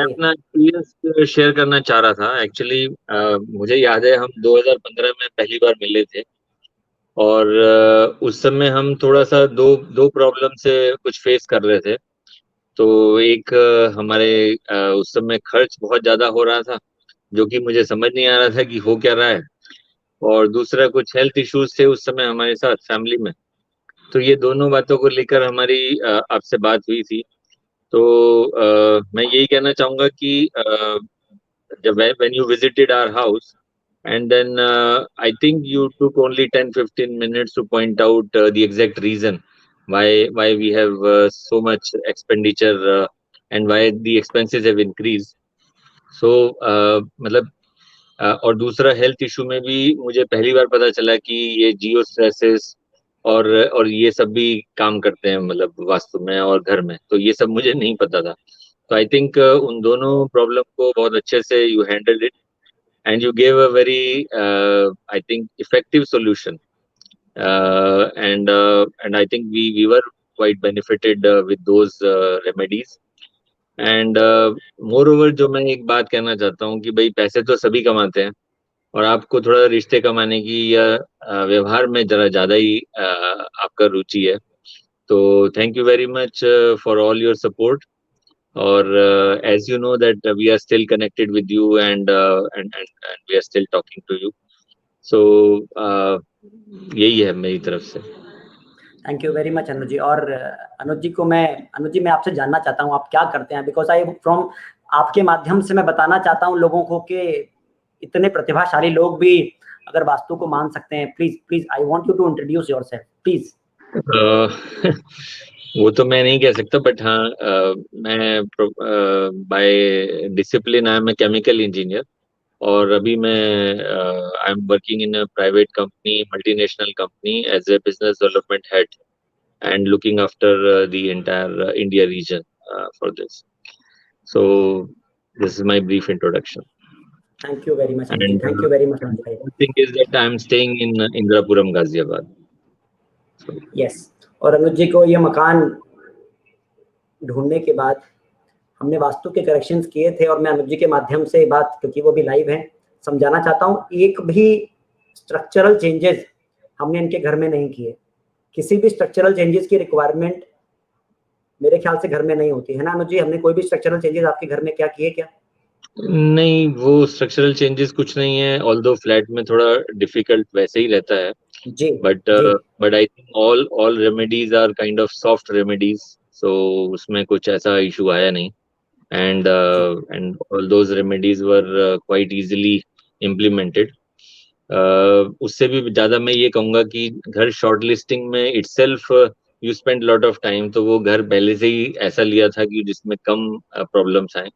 मैं अपना experience share करना चाह रहा था। एक्चुअली मुझे याद है हम 2015 में पहली बार मिले थे और उस समय हम थोड़ा सा दो दो प्रॉब्लम से कुछ फेस कर रहे थे। तो एक हमारे उस समय खर्च बहुत ज़्यादा हो रहा था, जो कि मुझे समझ नहीं आ रहा था कि हो क्या रहा है, और दूसरा कुछ हेल्थ इश्यूज थे उस समय हमारे साथ फैमिली में। तो ये दोनों बातों को लेकर हमारी आपसे बात हुई थी। तो मैं यही कहना चाहूँगा कि जब when you visited our house, and then I think you took only 10-15 minutes to point out the exact reason why we have so much expenditure, and why the expenses have increased. So मतलब और दूसरा health issue में भी मुझे पहली बार पता चला कि ये जियो स्ट्रेसेस और ये सब भी काम करते हैं मतलब वास्तु में और घर में, तो ये सब मुझे नहीं पता था। तो आई थिंक उन दोनों प्रॉब्लम को बहुत अच्छे से you handled it, and you gave a very I think effective solution, and I think we were quite benefited with those remedies. And moreover, जो मैं एक बात कहना चाहता हूँ कि भाई पैसे तो सभी कमाते हैं, और आपको थोड़ा रिश्ते कमाने की या व्यवहार में जरा ज्यादा ही आपका रुचि है। तो thank you very much for all your support, or as you know that we are still connected with you, and we are still talking to you. So यही है मेरी तरफ से। Thank you very much Anuj जी। और अनुज जी मैं आपसे जानना चाहता हूँ आप क्या करते हैं, बिकॉज आई फ्रॉम आपके माध्यम से मैं बताना चाहता हूँ लोगों को कि इतने प्रतिभाशाली लोग भी अगर वास्तु को मान सकते हैं। Please please I want you to introduce yourself please. वो तो मैं नहीं कह सकता, बट हाँ मैं by discipline I am a chemical engineer, और अभी मैं I am working in a private company, multinational company, as a business development head, and looking after the entire India region for this. So this is my brief introduction. Thank you very much, And thank you very much. the thing is that I am staying in Indrapuram, Ghaziabad. So, yes. और अनुज जी को ये मकान ढूंढने के बाद हमने वास्तु के corrections किए थे, और मैं अनुज जी के माध्यम से बात, क्योंकि वो भी लाइव है, समझाना चाहता हूँ एक भी स्ट्रक्चरल चेंजेस हमने इनके घर में नहीं किए। किसी भी स्ट्रक्चरल चेंजेस की रिक्वायरमेंट मेरे ख्याल से घर में नहीं होती है ना अनुज जी? हमने कोई भी स्ट्रक्चरल चेंजेस आपके घर में क्या किए क्या? नहीं, वो स्ट्रक्चरल चेंजेस कुछ नहीं है, ऑल्दो फ्लैट में थोड़ा डिफिकल्ट वैसे ही रहता है जी, but I think all remedies are kind of soft remedies, so उसमें कुछ ऐसा इशू आया नहीं, and all those remedies were quite easily implemented. उससे भी ज्यादा मैं ये कहूंगा कि घर शॉर्ट लिस्टिंग में itself you spend lot of time, तो वो घर पहले से ही ऐसा लिया था कि जिसमें कम प्रॉब्लम्स आए,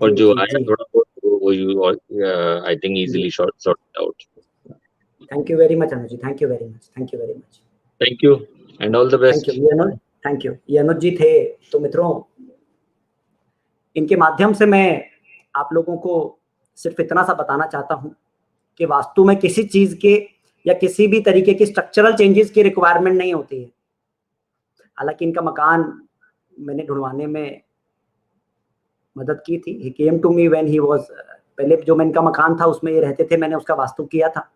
और जो आया थोड़ा बहुत वो you I think easily sort out. Thank you very much Anuj ji, thank you very much, thank you very much, thank you and all the best. Thank you. ये अनुज जी थे। तो मित्रों, इनके माध्यम से मैं आप लोगों को सिर्फ इतना सा बताना चाहता हूं कि वास्तु में किसी चीज के या किसी भी तरीके की स्ट्रक्चरल चेंजेस की रिक्वायरमेंट नहीं होती है। हालांकि इनका मकान मैंने ढूंढवाने में मदद की थी। He came to me when he was, पहले जो इनका मकान था उसमें ये रहते थे, मैंने उसका वास्तु किया था।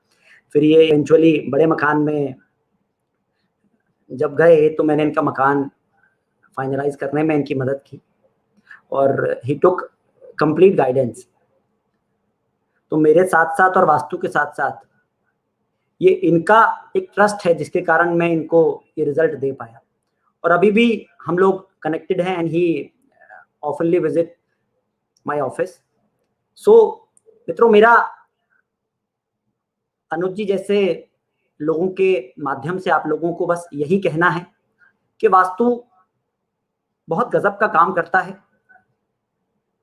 फिर ये इवेंचुअली बड़े मकान में जब गए तो मैंने इनका मकान फाइनलाइज करने में इनकी मदद की, और ही टुक कंप्लीट गाइडेंस। तो मेरे साथ साथ और वास्तु के साथ साथ ये इनका एक ट्रस्ट है जिसके कारण मैं इनको ये रिजल्ट दे पाया, और अभी भी हम लोग कनेक्टेड हैं, एंड ही ऑफनली विजिट माय ऑफिस। सो मित्रों, मेरा अनुज जी जैसे लोगों के माध्यम से आप लोगों को बस यही कहना है कि वास्तु बहुत गजब का काम करता है,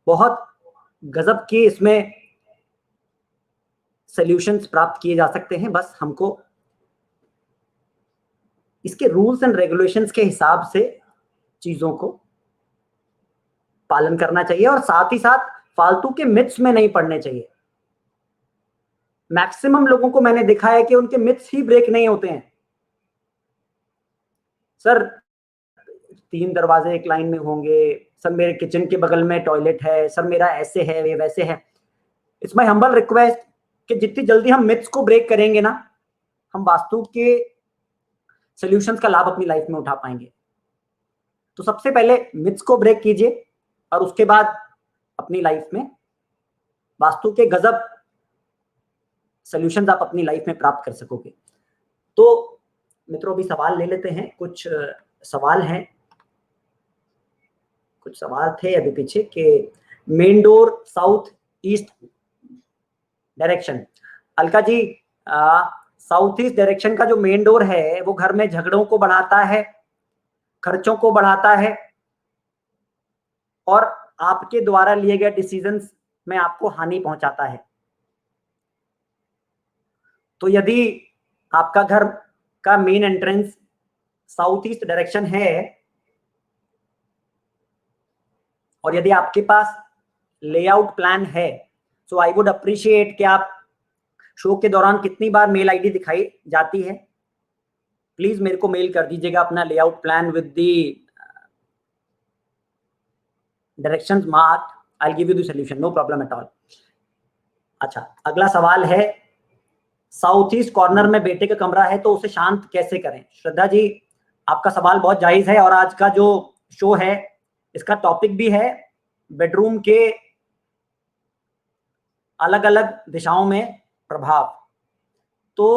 बहुत गजब के इसमें सॉल्यूशंस प्राप्त किए जा सकते हैं। बस हमको इसके रूल्स एंड रेगुलेशंस के हिसाब से चीजों को पालन करना चाहिए, और साथ ही साथ फालतू के मिथ्स में नहीं पड़ने चाहिए। मैक्सिमम लोगों को मैंने देखा है कि उनके मिथ्स ही ब्रेक नहीं होते हैं। सर 3 दरवाजे एक लाइन में होंगे, सर मेरे किचन के बगल में टॉयलेट है, सर मेरा ऐसे है, ये वैसे है। इट्स माय हम्बल रिक्वेस्ट कि जितनी जल्दी हम मिथ्स को ब्रेक करेंगे ना, हम वास्तु के सॉल्यूशंस का लाभ अपनी लाइफ में उठा पाएंगे। तो सबसे पहले मिथ्स को ब्रेक कीजिए और उसके बाद अपनी लाइफ में वास्तु के गजब सॉल्यूशंस आप अपनी लाइफ में प्राप्त कर सकोगे। तो मित्रों अभी सवाल ले लेते हैं, कुछ सवाल हैं, कुछ सवाल थे अभी पीछे कि main door south east direction. Alka ji, south east direction का जो मेन डोर है वो घर में झगड़ों को बढ़ाता है, खर्चों को बढ़ाता है और आपके द्वारा लिए गए डिसीजंस में आपको हानि पहुंचाता है। तो यदि आपका घर का main entrance south east direction है और यदि आपके पास लेआउट प्लान है, सो आई वुड अप्रिशिएट कि आप शो के दौरान कितनी बार मेल आईडी दिखाई जाती है, प्लीज मेरे को मेल कर दीजिएगा अपना layout plan with the directions marked, I will give you the solution, no problem at all. अच्छा, अगला सवाल है, साउथ ईस्ट कॉर्नर में बेटे का कमरा है तो उसे शांत कैसे करें? श्रद्धा जी, आपका सवाल बहुत जायज है और आज का जो शो है इसका टॉपिक भी है बेडरूम के अलग अलग दिशाओं में प्रभाव। तो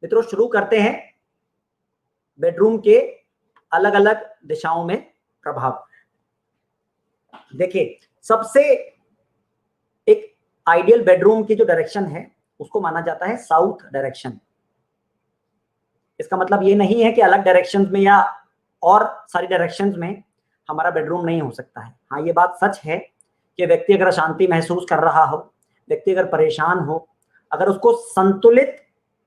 मित्रों शुरू करते हैं बेडरूम के अलग अलग दिशाओं में प्रभाव। देखिए, सबसे एक आइडियल बेडरूम की जो डायरेक्शन है उसको माना जाता है साउथ डायरेक्शन। इसका मतलब ये नहीं है कि अलग डायरेक्शंस में या और सारी डायरेक्शंस में हमारा बेडरूम नहीं हो सकता है। हाँ, ये बात सच है कि व्यक्ति अगर अशांति महसूस कर रहा हो, व्यक्ति अगर परेशान हो, अगर उसको संतुलित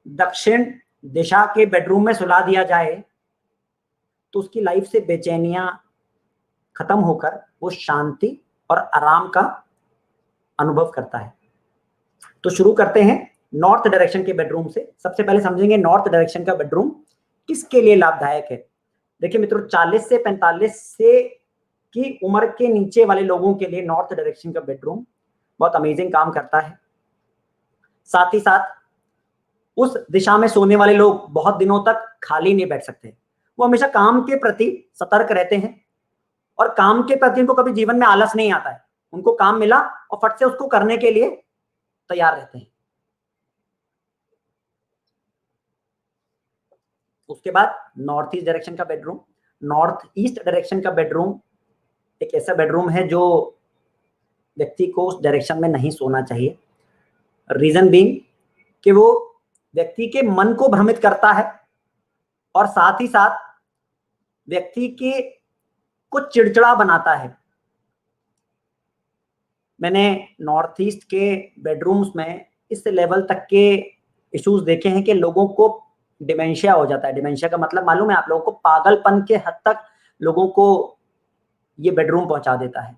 दक्षिण दिशा के बेडरूम में सुला दिया जाए तो उसकी लाइफ से बेचैनियां खत्म होकर वो शांति और आराम का अनुभव करता है। तो शुरू करते हैं नॉर्थ डायरेक्शन के बेडरूम से। सबसे पहले समझेंगे नॉर्थ डायरेक्शन का बेडरूम किसके लिए लाभदायक है। देखिए मित्रों, 40 से 45 से की उम्र के नीचे वाले लोगों के लिए नॉर्थ डायरेक्शन का बेडरूम बहुत अमेजिंग काम करता है। साथ ही साथ उस दिशा में सोने वाले लोग बहुत दिनों तक खाली नहीं बैठ सकते, वो हमेशा काम के प्रति सतर्क रहते हैं और काम के प्रति उनको कभी जीवन में आलस नहीं आता है। उनको काम मिला और फट से उसको करने के लिए तैयार रहते हैं। उसके बाद नॉर्थ ईस्ट डायरेक्शन का बेडरूम। नॉर्थ ईस्ट डायरेक्शन का बेडरूम एक ऐसा बेडरूम है जो व्यक्ति को उस डायरेक्शन में नहीं सोना चाहिए। रीजन बीइंग कि वो व्यक्ति के मन को भ्रमित करता है और साथ ही साथ व्यक्ति के को चिड़चिड़ा बनाता है। मैंने नॉर्थ ईस्ट के बेडरूम्स में इस लेवल तक के इश्यूज देखे हैं कि लोगों को डिमेंशिया हो जाता है। डिमेंशिया का मतलब मालूम है आप लोगों को? पागलपन के हद तक लोगों को ये बेडरूम पहुंचा देता है,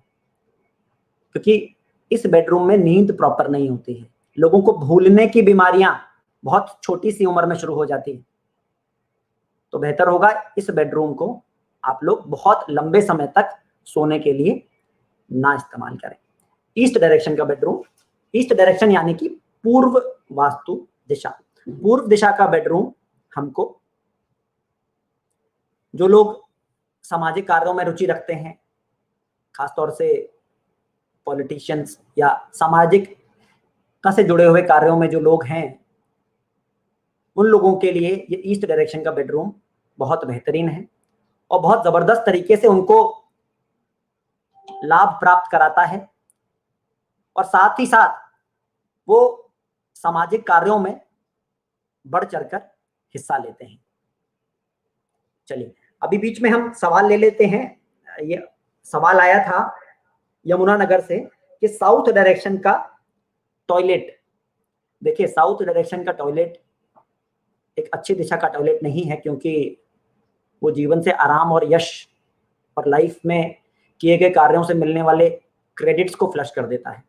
क्योंकि इस बेडरूम में नींद प्रॉपर नहीं होती है। लोगों को भूलने की बीमारियां बहुत छोटी सी उम्र में शुरू हो जाती है। तो बेहतर होगा इस बेडरूम को आप लोग बहुत लंबे समय तक सोने के लिए ना इस्तेमाल करें। ईस्ट डायरेक्शन का बेडरूम, ईस्ट डायरेक्शन यानी कि पूर्व वास्तु दिशा। पूर्व दिशा का बेडरूम हमको, जो लोग सामाजिक कार्यों में रुचि रखते हैं, खासतौर से पॉलिटिशियंस या सामाजिक का से जुड़े हुए कार्यों में जो लोग हैं, उन लोगों के लिए ये ईस्ट डायरेक्शन का बेडरूम बहुत बेहतरीन है और बहुत जबरदस्त तरीके से उनको लाभ प्राप्त कराता है और साथ ही साथ वो सामाजिक कार्यों में बढ़ चढ़कर हिस्सा लेते हैं। चलिए, अभी बीच में हम सवाल ले लेते हैं। ये सवाल आया था यमुनानगर से कि साउथ डायरेक्शन का टॉयलेट। देखिए, साउथ डायरेक्शन का टॉयलेट एक अच्छी दिशा का टॉयलेट नहीं है, क्योंकि वो जीवन से आराम और यश और लाइफ में किए गए कार्यों से मिलने वाले क्रेडिट्स को फ्लश कर देता है।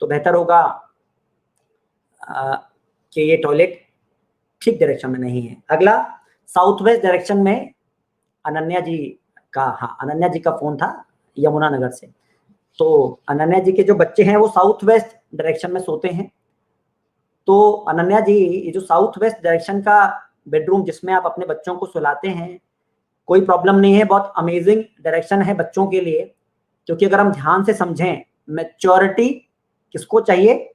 तो बेहतर होगा कि ये टॉयलेट ठीक डायरेक्शन में नहीं है। अगला, साउथ वेस्ट डायरेक्शन में अनन्या जी का, हाँ अनन्या जी का फोन था यमुना नगर से। तो अनन्या जी के जो बच्चे हैं वो साउथ वेस्ट डायरेक्शन में सोते हैं। तो अनन्या जी, ये जो साउथ वेस्ट डायरेक्शन का बेडरूम जिसमें आप अपने बच्चों को सुलाते हैं, कोई प्रॉब्लम नहीं है, बहुत अमेजिंग डायरेक्शन है बच्चों के लिए। क्योंकि अगर हम ध्यान से समझें, मैच्योरिटी किसको चाहिए?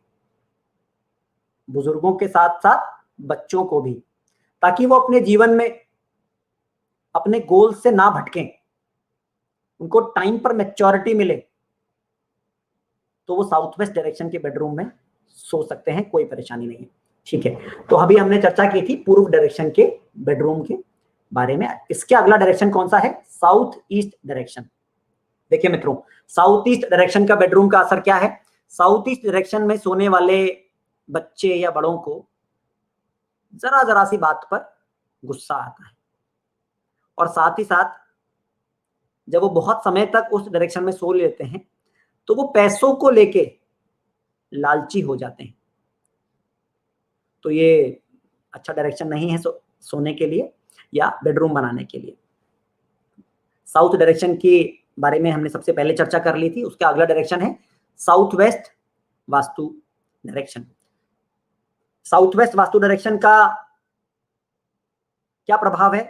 बुजुर्गों के साथ साथ बच्चों को भी, ताकि वो अपने जीवन में अपने गोल से ना भटकें, उनको टाइम पर मैच्योरिटी मिले। तो वो साउथ वेस्ट डायरेक्शन के बेडरूम में सो सकते हैं, कोई परेशानी नहीं है। ठीक है, तो अभी हमने चर्चा की थी पूर्व डायरेक्शन के बेडरूम के बारे में। इसके अगला डायरेक्शन कौन सा है? South east direction. देखिए मित्रों, साउथ ईस्ट डायरेक्शन का बेडरूम का असर क्या है? साउथ ईस्ट डायरेक्शन में सोने वाले बच्चे या बड़ों को जरा जरा सी बात पर गुस्सा आता है, और साथ ही साथ जब वो बहुत समय तक उस डायरेक्शन में सो लेते हैं तो वो पैसों को लेके लालची हो जाते हैं। तो ये अच्छा डायरेक्शन नहीं है सोने के लिए या बेडरूम बनाने के लिए। साउथ डायरेक्शन के बारे में हमने सबसे पहले चर्चा कर ली थी। उसका अगला डायरेक्शन है south west vastu direction. South west vastu direction का क्या प्रभाव है?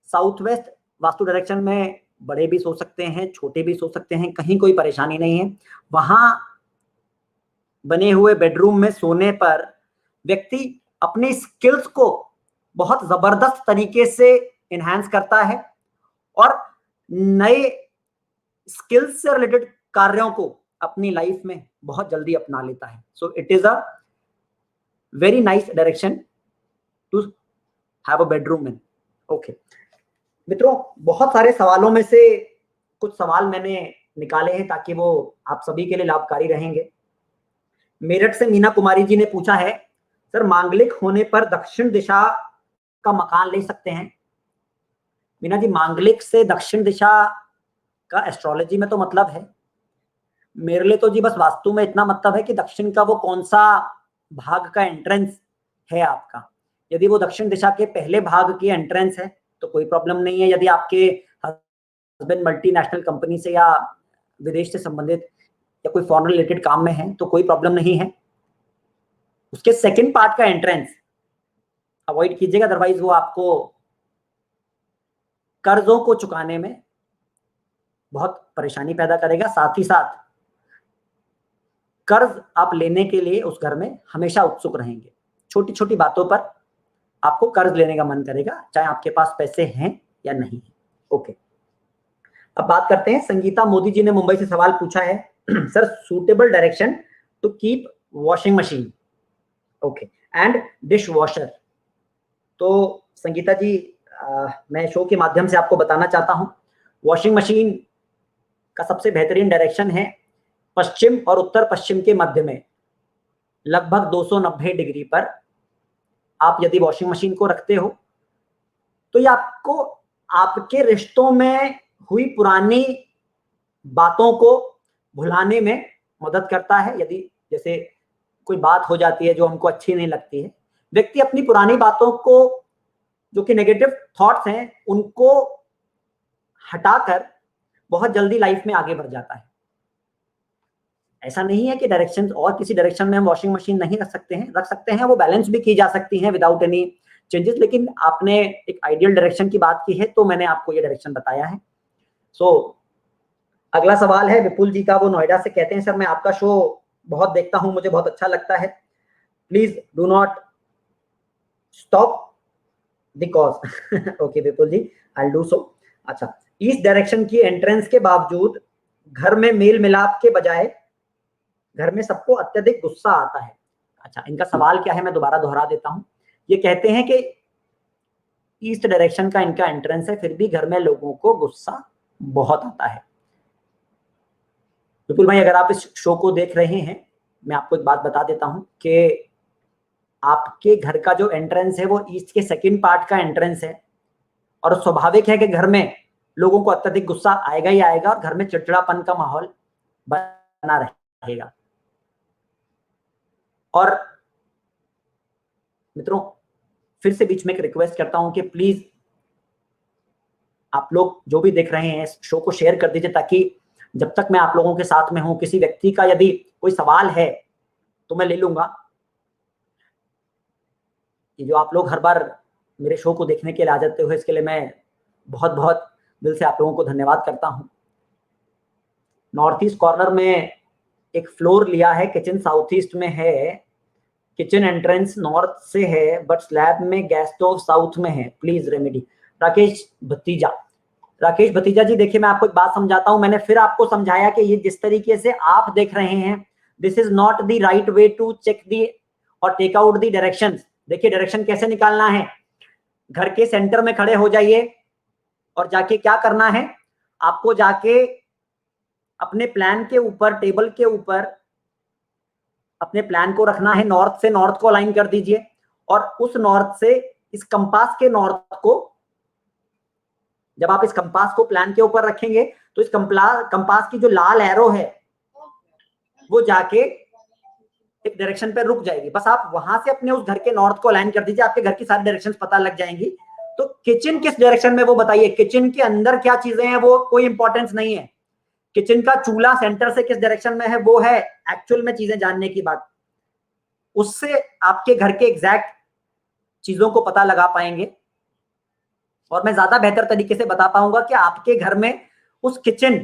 साउथ वेस्ट वास्तु डायरेक्शन में बड़े भी सो सकते हैं, छोटे भी सो सकते हैं, कहीं कोई परेशानी नहीं है। वहां बने हुए बेडरूम में सोने पर व्यक्ति अपनी स्किल्स को बहुत जबरदस्त तरीके से एनहांस करता है और नए स्किल्स से रिलेटेड कार्यों को अपनी लाइफ में बहुत जल्दी अपना लेता है। So it is a very nice direction to have a bedroom in. Okay मित्रों, बहुत सारे सवालों में से कुछ सवाल मैंने निकाले हैं ताकि वो आप सभी के लिए लाभकारी रहेंगे। मेरठ से मीना कुमारी जी ने पूछा है, सर मांगलिक होने पर दक्षिण दिशा का मकान ले सकते हैं? मीना जी, मांगलिक से दक्षिण दिशा का एस्ट्रोलॉजी में तो मतलब है, मेरे लिए तो जी बस वास्तु में इतना मतलब है कि दक्षिण का वो कौन सा भाग का एंट्रेंस है आपका। यदि वो दक्षिण दिशा के पहले भाग की एंट्रेंस है तो कोई प्रॉब्लम नहीं है। यदि आपके हस्बैंड मल्टीनेशनल कंपनी से या विदेश से संबंधित या कोई फॉरेन रिलेटेड काम में है तो कोई प्रॉब्लम नहीं है। उसके सेकंड पार्ट का एंट्रेंस अवॉइड कीजिएगा, अदरवाइज वो आपको कर्जों को चुकाने में बहुत परेशानी पैदा करेगा। साथ ही साथ कर्ज आप लेने के लिए उस घर में हमेशा उत्सुक रहेंगे। छोटी छोटी बातों पर आपको कर्ज लेने का मन करेगा, चाहे आपके पास पैसे हैं या नहीं है। ओके, अब बात करते हैं। संगीता मोदी जी ने मुंबई से सवाल पूछा है, sir suitable direction to keep washing machine okay and dishwasher. तो संगीता जी, मैं शो के माध्यम से आपको बताना चाहता हूं, वॉशिंग मशीन का सबसे बेहतरीन डायरेक्शन है पश्चिम और उत्तर पश्चिम के मध्य में लगभग 290 डिग्री पर। आप यदि वॉशिंग मशीन को रखते हो तो ये आपको आपके रिश्तों में हुई पुरानी बातों को भुलाने में मदद करता है। यदि जैसे कोई बात हो जाती है जो हमको अच्छी नहीं लगती है, व्यक्ति अपनी पुरानी बातों को, जो कि नेगेटिव थॉट्स हैं, उनको हटाकर बहुत जल्दी लाइफ में आगे बढ़ जाता है। ऐसा नहीं है कि डायरेक्शन और किसी डायरेक्शन में हम वॉशिंग मशीन नहीं रख सकते हैं, रख सकते हैं, वो बैलेंस भी की जा सकती हैं विदाउट एनी चेंजेस। लेकिन आपने एक आइडियल डायरेक्शन की बात की है तो मैंने आपको ये डायरेक्शन बताया है। सो अगला सवाल है विपुल जी का। वो नोएडा से कहते हैं, सर मैं आपका शो बहुत देखता हूं, मुझे बहुत अच्छा लगता है, please do not stop the cause. Okay Vipul ji, I will do so. अच्छा, ईस्ट डायरेक्शन की एंट्रेंस के बावजूद घर में मेल मिलाप के बजाय घर में सबको अत्यधिक गुस्सा आता है। अच्छा, इनका सवाल क्या है मैं दोबारा दोहरा देता हूं। ये कहते हैं कि ईस्ट डायरेक्शन का इनका एंट्रेंस है, फिर भी घर में लोगों को गुस्सा बहुत आता है। विपुल भाई, अगर आप इस शो को देख रहे हैं, मैं आपको एक बात बता देता हूं कि आपके घर का जो एंट्रेंस है वो ईस्ट के सेकंड पार्ट का एंट्रेंस है, और स्वाभाविक है कि घर में लोगों को अत्यधिक गुस्सा आएगा ही आएगा और घर में चिड़चिड़ापन का माहौल बना रहेगा। और मित्रों, फिर से बीच में एक रिक्वेस्ट करता हूं कि प्लीज आप लोग जो भी देख रहे हैं शो को शेयर कर दीजिए, ताकि जब तक मैं आप लोगों के साथ में हूं, किसी व्यक्ति का यदि कोई सवाल है तो मैं ले लूंगा। ये जो आप लोग हर बार मेरे शो को देखने के लिए आ जाते हो, इसके लिए मैं बहुत बहुत दिल से आप लोगों को धन्यवाद करता हूं। नॉर्थ ईस्ट कॉर्नर में एक फ्लोर लिया है, किचन साउथ ईस्ट में है, किचन एंट्रेंस नॉर्थ से है, बट स्लैब में गैस स्टोव साउथ में है, प्लीज रेमेडी। राकेश भतीजा जी, देखिए मैं आपको एक बात समझाता हूं। मैंने फिर आपको समझाया कि ये जिस तरीके से आप देख रहे हैं, this is not the right way to check the और टेक आउट दी डायरेक्शन। देखिए डायरेक्शन कैसे निकालना है, घर के सेंटर में खड़े हो जाइए और जाके क्या करना है, आपको जाके अपने प्लान के ऊपर, टेबल के ऊपर अपने प्लान को रखना है, नॉर्थ से नॉर्थ को अलाइन कर दीजिए और उस नॉर्थ से इस कंपास के नॉर्थ को, जब आप इस कंपास को प्लान के ऊपर रखेंगे तो इस कंपास की जो लाल एरो है वो जाके एक डायरेक्शन पे रुक जाएगी। बस आप वहां से अपने उस घर के नॉर्थ को अलाइन कर दीजिए, आपके घर की सारी डायरेक्शंस पता लग जाएंगी। तो किचन किस डायरेक्शन में वो बताइए, किचन के अंदर क्या चीजें हैं वो कोई इंपॉर्टेंस नहीं है। किचन का चूल्हा सेंटर से किस डायरेक्शन में है वो है एक्चुअल में चीजें जानने की बात। उससे आपके घर के एग्जैक्ट चीजों को पता लगा पाएंगे और मैं ज्यादा बेहतर तरीके से बता पाऊंगा कि आपके घर में उस किचन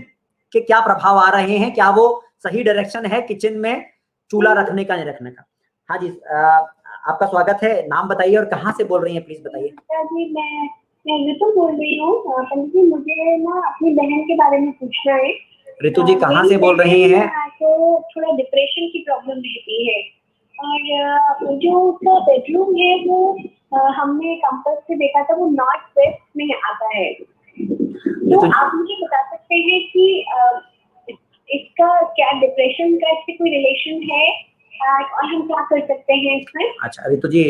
के क्या प्रभाव आ रहे हैं, क्या वो सही डायरेक्शन है किचन में चूल्हा रखने का नहीं रखने का। हाँ जी, आपका स्वागत है। नाम बताइए और कहाँ से बोल रही हैं प्लीज बताइए। जी मैं ऋतु बोल रही हूँ। पंडित जी, मुझे ना अपनी बहन के बारे में पूछना है। ऋतु जी कहाँ से बोल रही हैं? तो थोड़ा डिप्रेशन की प्रॉब्लम रहती है और जो उसका बेडरूम है वो हमने कंपास से देखा था, वो नॉर्थ वेस्ट में आता है। तो आप मुझे बता सकते हैं कि इसका क्या डिप्रेशन का इससे कोई रिलेशन है और हम क्या कर सकते हैं इसमें? अच्छा ऋतु जी,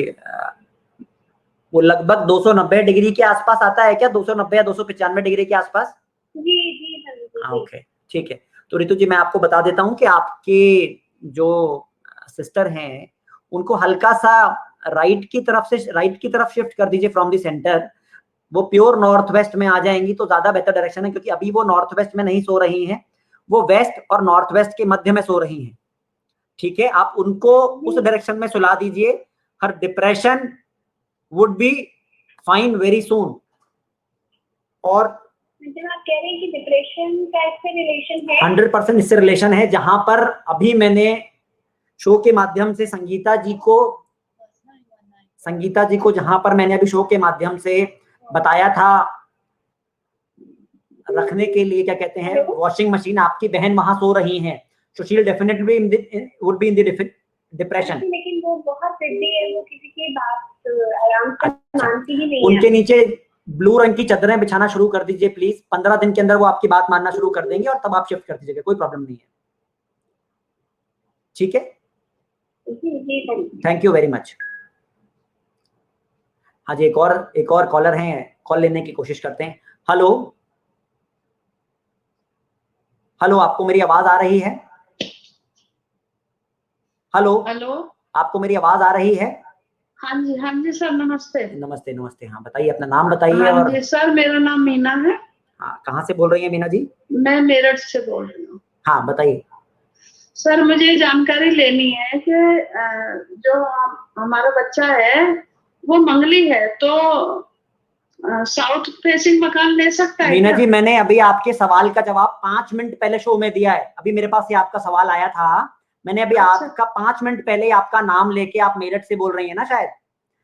वो लगभग 290 डिग्री के आसपास आता है क्या? 290 या 295 डिग्री के आसपास? जी। ओके, ठीक है। तो ऋतु जी मैं आपको बता देता हूँ कि आपके जो सिस्टर हैं उनको हल्का सा राइट की तरफ शिफ्ट कर दीजिए फ्रॉम द सेंटर। वो प्योर नॉर्थ वेस्ट में आ जाएंगी तो ज्यादा बेहतर डायरेक्शन है, क्योंकि अभी वो नॉर्थ वेस्ट में नहीं सो रही हैं, वो वेस्ट और नॉर्थ वेस्ट के मध्य में सो रही हैं। ठीक है, आप उनको उस डायरेक्शन में सुला दीजिए। Her depression would be fine very soon. और आप कह रहे हैं कि डिप्रेशन का इससे रिलेशन है? 100% इससे रिलेशन है। जहां पर अभी मैंने शो के माध्यम से संगीता जी को जहां पर मैंने अभी शो के माध्यम से बताया था रखने के लिए, क्या कहते हैं, वॉशिंग मशीन, आपकी बहन वहां सो रही हैं, so she'll definitely would be in the depression। लेकिन वो बहुत जिद्दी है, वो किसी की बात आराम से मानती ही नहीं है। उनके नीचे ब्लू रंग की चादरें बिछाना शुरू कर दीजिए प्लीज। 15 दिन के अंदर वो आपकी बात मानना शुरू कर देंगे और तब आप शिफ्ट कर दीजिएगा, कोई प्रॉब्लम नहीं है। ठीक है, थैंक यू वेरी मच। हाँ जी, एक और कॉलर हैं, कॉल लेने की कोशिश करते हैं। हेलो, आपको मेरी आवाज आ रही है? हेलो, आपको मेरी आवाज आ रही है? हाँ जी सर, नमस्ते। हाँ बताइए, अपना नाम बताइए। हाँ और जी सर, मेरा नाम मीना है। हाँ, कहाँ से बोल रही हैं मीना जी? मैं मेरठ से बोल रही हूँ। हाँ बताइए सर, मुझे जानकारी लेनी है कि जो हमारा बच्चा है वो मंगली है, तो साउथ फेसिंग मकान ले सकता है? मीना जी, मैंने अभी आपके सवाल का जवाब 5 मिनट पहले शो में दिया है। अभी मेरे पास ये आपका सवाल आया था, मैंने अभी आपका 5 मिनट पहले आपका नाम लेके, आप मेरठ से बोल रही है ना शायद?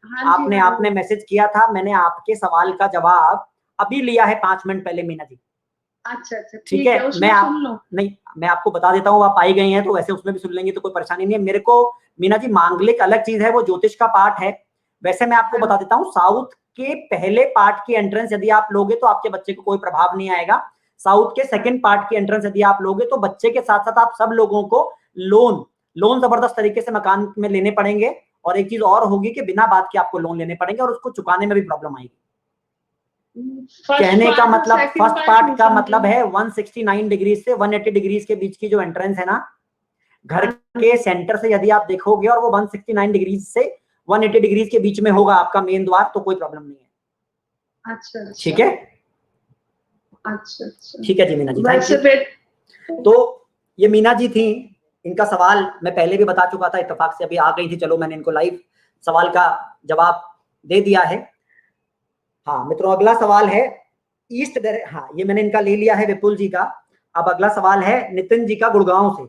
हाँ आपने मैसेज किया था, मैंने आपके सवाल का जवाब अभी लिया है 5 मिनट पहले मीना जी। अच्छा ठीक है, मैं आपको बता देता हूँ, आप आई गई हैं तो वैसे उसमें भी सुन लेंगे तो कोई परेशानी नहीं है। मेरे को मीना जी, मांगलिक अलग चीज है, वो ज्योतिष का पार्ट है। वैसे मैं आपको बता देता हूँ, साउथ के पहले पार्ट की एंट्रेंस यदि आप लोगे तो आपके बच्चे को कोई प्रभाव नहीं आएगा। साउथ के सेकंड पार्ट की एंट्रेंस यदि आप लोगे तो बच्चे के साथ साथ आप सब लोगों को लोन जबरदस्त तरीके से मकान में लेने पड़ेंगे। और एक चीज और होगी कि बिना बात के आपको लोन लेने पड़ेंगे और उसको चुकाने में भी प्रॉब्लम आएगी। कहने का मतलब, फर्स्ट पार्ट का मतलब है 169 डिग्री से 180 डिग्री के बीच की जो एंट्रेंस है ना, घर के सेंटर से यदि आप देखोगे और वो 169 डिग्री से 180 डिग्री के बीच में होगा आपका मेन द्वार, तो कोई प्रॉब्लम नहीं है। अच्छा ठीक है, अच्छा अच्छा, ठीक है जी मीना जी, थैंक वैसे यू। तो ये मीना जी थी, इनका सवाल मैं पहले भी बता चुका था, इत्तेफाक से अभी आ गई थी, चलो मैंने इनको लाइव सवाल का जवाब दे दिया है। हाँ मित्रों, अगला सवाल है ईस्ट हाँ ये मैंने इनका ले लिया है, विपुल जी का। अब अगला सवाल है नितिन जी का गुड़गांव से।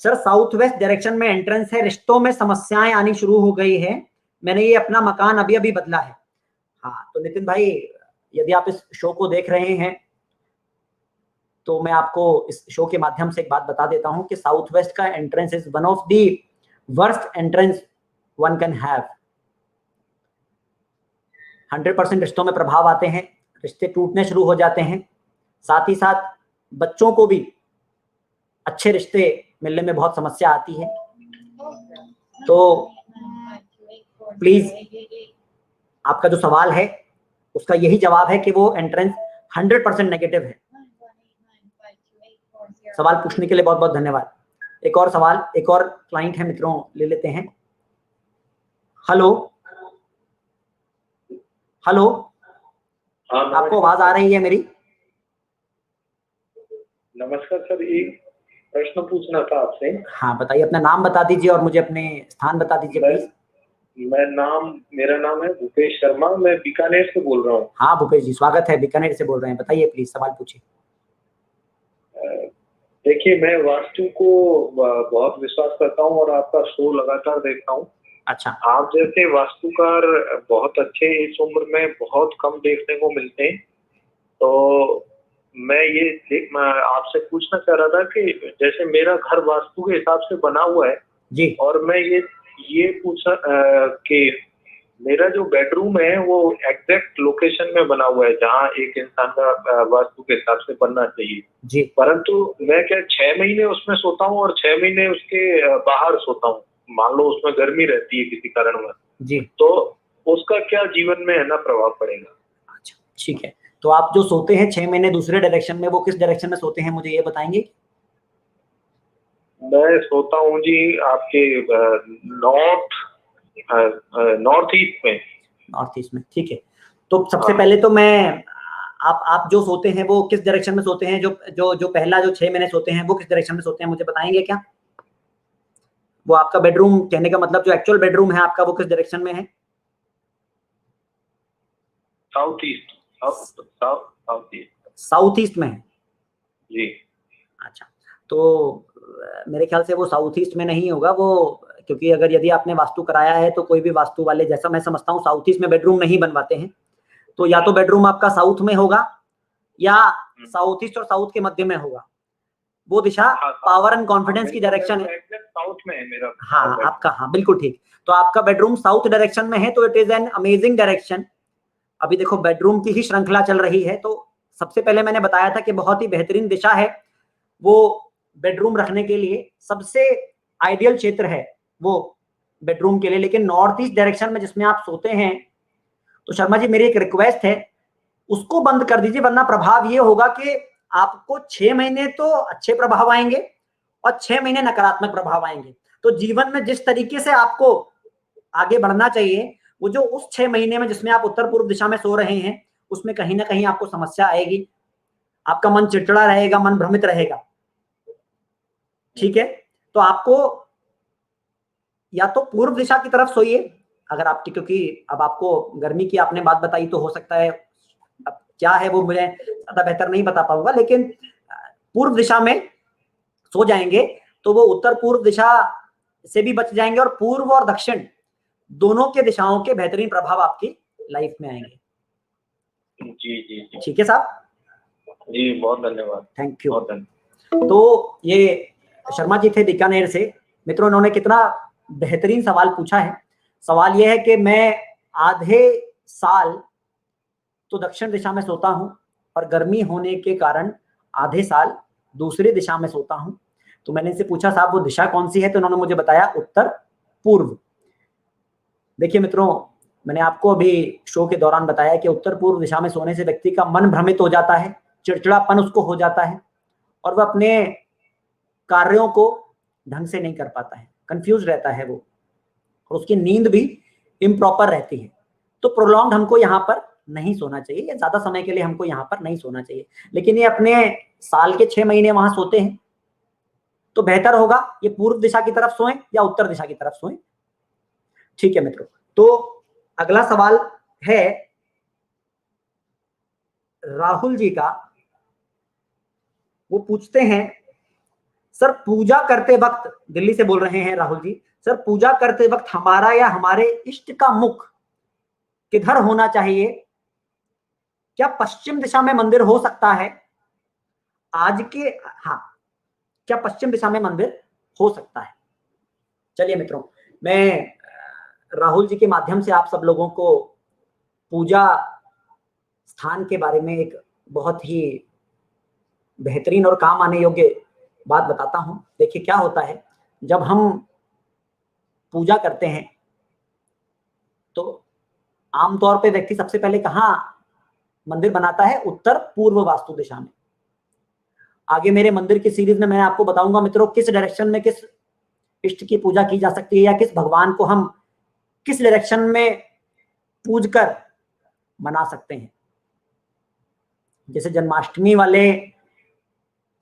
सर साउथ वेस्ट डायरेक्शन में एंट्रेंस है, रिश्तों में समस्याएं आनी शुरू हो गई है, मैंने ये अपना मकान अभी अभी बदला है। हाँ तो नितिन भाई, यदि आप इस शो को देख रहे हैं तो मैं आपको इस शो के माध्यम से एक बात बता देता हूं कि साउथ वेस्ट का entrance is one of the worst entrance one can have. 100% रिश्तों में प्रभाव आते हैं, रिश्ते टूटने शुरू हो जाते हैं, साथ ही साथ बच्चों को भी अच्छे रिश्ते मिलने में बहुत समस्या आती है। तो प्लीज आपका जो सवाल है उसका यही जवाब है कि वो एंट्रेंस 100% नेगेटिव है। सवाल पूछने के लिए बहुत बहुत धन्यवाद। एक और सवाल, एक और क्लाइंट है मित्रों, ले लेते हैं। हेलो हेलो, आपको आवाज आ रही है मेरी? नमस्कार सर, एक प्रश्न पूछना था आपसे। हाँ बताइए, अपना नाम बता दीजिए और मुझे अपने स्थान बता दीजिए प्लीज। मेरा नाम है भूपेश शर्मा, मैं बीकानेर से बोल रहा हूँ। हाँ भूपेश जी, स्वागत है, बीकानेर से बोल रहे हैं, बताइए प्लीज, सवाल पूछिए। देखिए, मैं वास्तु को बहुत विश्वास करता हूँ और आपका शो लगातार देखता हूँ। अच्छा, आप जैसे वास्तुकार बहुत अच्छे इस उम्र में बहुत कम देखने को मिलते हैं। तो मैं आपसे पूछना चाह रहा था कि जैसे मेरा घर वास्तु के हिसाब से बना हुआ है जी, और मैं ये पूछा कि मेरा जो बेडरूम है वो एग्जैक्ट लोकेशन में बना हुआ है जहाँ एक इंसान का वास्तु के हिसाब से बनना चाहिए जी, परंतु मैं क्या 6 महीने उसमें सोता हूँ और 6 महीने उसके बाहर सोता हूँ। मान लो उसमें गर्मी रहती है किसी कारणवश जी, तो उसका क्या जीवन में है ना प्रभाव पड़ेगा? अच्छा ठीक है। तो आप जो सोते हैं 6 महीने दूसरे डायरेक्शन में, वो किस डायरेक्शन में सोते हैं, मुझे ये बताएंगे? मैं सोता हूँ जी आपके नॉर्थ ईस्ट में। नॉर्थ ईस्ट में, ठीक है। तो सबसे पहले तो मैं आप जो सोते हैं वो किस डायरेक्शन में सोते हैं? जो जो जो पहला जो 6 महीने सोते हैं वो किस डायरेक्शन में सोते हैं, मुझे बताएंगे क्या? वो आपका बेडरूम, कहने का मतलब जो एक्चुअल बेडरूम है आपका, वो किस डायरेक्शन में है? South east. साउथ ईस्ट में है जी। अच्छा, तो मेरे ख्याल से वो साउथ ईस्ट में नहीं होगा वो, क्योंकि अगर यदि आपने वास्तु कराया है तो कोई भी वास्तु वाले, जैसा मैं समझता हूँ, साउथ ईस्ट में बेडरूम नहीं बनवाते हैं। तो या तो बेडरूम आपका साउथ में होगा या साउथ ईस्ट और साउथ के मध्य में होगा। वो दिशा पावर एंड कॉन्फिडेंस की डायरेक्शन है। साउथ में है मेरा। हाँ आपका, हाँ बिल्कुल ठीक। तो आपका बेडरूम साउथ डायरेक्शन में है, तो it is an amazing direction. अभी देखो बेडरूम की ही श्रृंखला चल रही है, तो सबसे पहले मैंने बताया था कि बहुत ही बेहतरीन दिशा है वो बेडरूम रखने के लिए, सबसे आइडियल क्षेत्र है वो बेडरूम के लिए। लेकिन नॉर्थ ईस्ट डायरेक्शन में जिसमें आप सोते हैं, तो शर्मा जी मेरी एक रिक्वेस्ट है, उसको बंद कर दीजिए, वरना प्रभाव ये होगा कि आपको 6 महीने तो अच्छे प्रभाव आएंगे और 6 महीने नकारात्मक प्रभाव आएंगे। तो जीवन में जिस तरीके से आपको आगे बढ़ना चाहिए, वो जो उस 6 महीने में जिसमें आप उत्तर पूर्व दिशा में सो रहे हैं, उसमें कहीं ना कहीं आपको समस्या आएगी, आपका मन चिड़चिड़ा रहेगा, मन भ्रमित रहेगा। ठीक है, तो आपको या तो पूर्व दिशा की तरफ सोइए अगर आपकी, क्योंकि अब आपको गर्मी की आपने बात बताई, तो हो सकता है, अब क्या है वो मुझे ज्यादा बेहतर नहीं बता पाऊंगा, लेकिन पूर्व दिशा में सो जाएंगे तो वो उत्तर पूर्व दिशा से भी बच जाएंगे और पूर्व और दक्षिण दोनों के दिशाओं के बेहतरीन प्रभाव आपकी लाइफ में आएंगे। जी जी जी, ठीक है साहब जी बहुत धन्यवाद, थैंक यू। बहुत धन्यवाद। तो ये शर्मा जी थे बीकानेर से। मित्रों, इन्होंने कितना बेहतरीन सवाल पूछा है। सवाल यह है कि मैं आधे साल तो दक्षिण दिशा में सोता हूं और गर्मी होने के कारण आधे साल दूसरी दिशा में सोता हूं। तो मैंने इनसे पूछा साहब वो दिशा कौन सी है, तो उन्होंने मुझे बताया उत्तर पूर्व। देखिए मित्रों, मैंने आपको अभी शो के दौरान बताया कि उत्तर पूर्व दिशा में सोने से व्यक्ति का मन भ्रमित हो जाता है, चिड़चिड़ापन उसको हो जाता है और वह अपने कार्यों को ढंग से नहीं कर पाता है, कंफ्यूज रहता है वो, और उसकी नींद भी इम्प्रॉपर रहती है। तो प्रोलॉन्ग हमको यहाँ पर नहीं सोना चाहिए, या ज्यादा समय के लिए हमको यहाँ पर नहीं सोना चाहिए। लेकिन ये अपने साल के 6 महीने वहां सोते हैं, तो बेहतर होगा ये पूर्व दिशा की तरफ सोएं या उत्तर दिशा की तरफ सोएं। ठीक है मित्रों, तो अगला सवाल है राहुल जी का। वो पूछते हैं, सर पूजा करते वक्त, दिल्ली से बोल रहे हैं राहुल जी, सर पूजा करते वक्त हमारा या हमारे इष्ट का मुख किधर होना चाहिए? क्या पश्चिम दिशा में मंदिर हो सकता है? आज के, हाँ, क्या पश्चिम दिशा में मंदिर हो सकता है? चलिए मित्रों, मैं राहुल जी के माध्यम से आप सब लोगों को पूजा स्थान के बारे में एक बहुत ही बेहतरीन और काम आने योग्य बात बताता हूं। देखिए क्या होता है, जब हम पूजा करते हैं तो आमतौर पे व्यक्ति सबसे पहले कहाँ मंदिर बनाता है? उत्तर पूर्व वास्तु दिशा में। आगे मेरे मंदिर की सीरीज में मैं आपको बताऊंगा मित्रों किस डायरेक्शन में किस इष्ट की पूजा की जा सकती है, या किस भगवान को हम किस डायरेक्शन में पूज कर मना सकते हैं। जैसे जन्माष्टमी वाले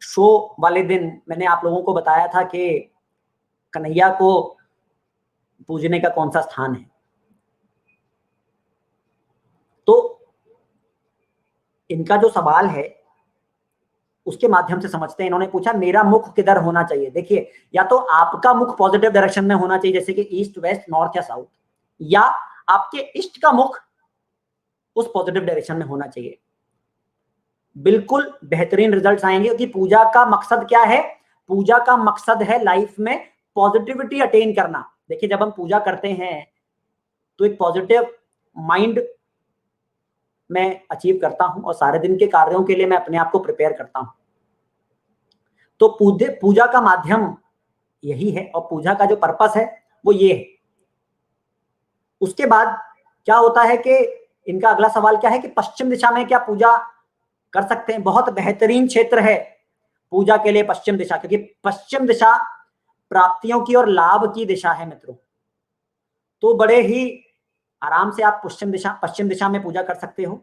शो वाले दिन मैंने आप लोगों को बताया था कि कन्हैया को पूजने का कौन सा स्थान है। तो इनका जो सवाल है उसके माध्यम से समझते हैं। इन्होंने पूछा मेरा मुख किधर होना चाहिए। देखिए, या तो आपका मुख पॉजिटिव डायरेक्शन में होना चाहिए, जैसे कि ईस्ट, वेस्ट, नॉर्थ या साउथ, या आपके इष्ट का मुख उस पॉजिटिव डायरेक्शन में होना चाहिए। बिल्कुल बेहतरीन रिजल्ट्स आएंगे, क्योंकि पूजा का मकसद क्या है? पूजा का मकसद है लाइफ में पॉजिटिविटी अटेन करना। देखिए, जब हम पूजा करते हैं तो एक पॉजिटिव माइंड मैं अचीव करता हूं और सारे दिन के कार्यों के लिए मैं अपने आप को प्रिपेयर करता हूं। तो पूजा का माध्यम यही है, और पूजा का जो पर्पस है वो ये है। उसके बाद क्या होता है कि इनका अगला सवाल क्या है कि पश्चिम दिशा में क्या पूजा कर सकते हैं? बहुत बेहतरीन क्षेत्र है पूजा के लिए पश्चिम दिशा, क्योंकि पश्चिम दिशा प्राप्तियों की और लाभ की दिशा है मित्रों। तो बड़े ही आराम से आप पश्चिम दिशा में पूजा कर सकते हो।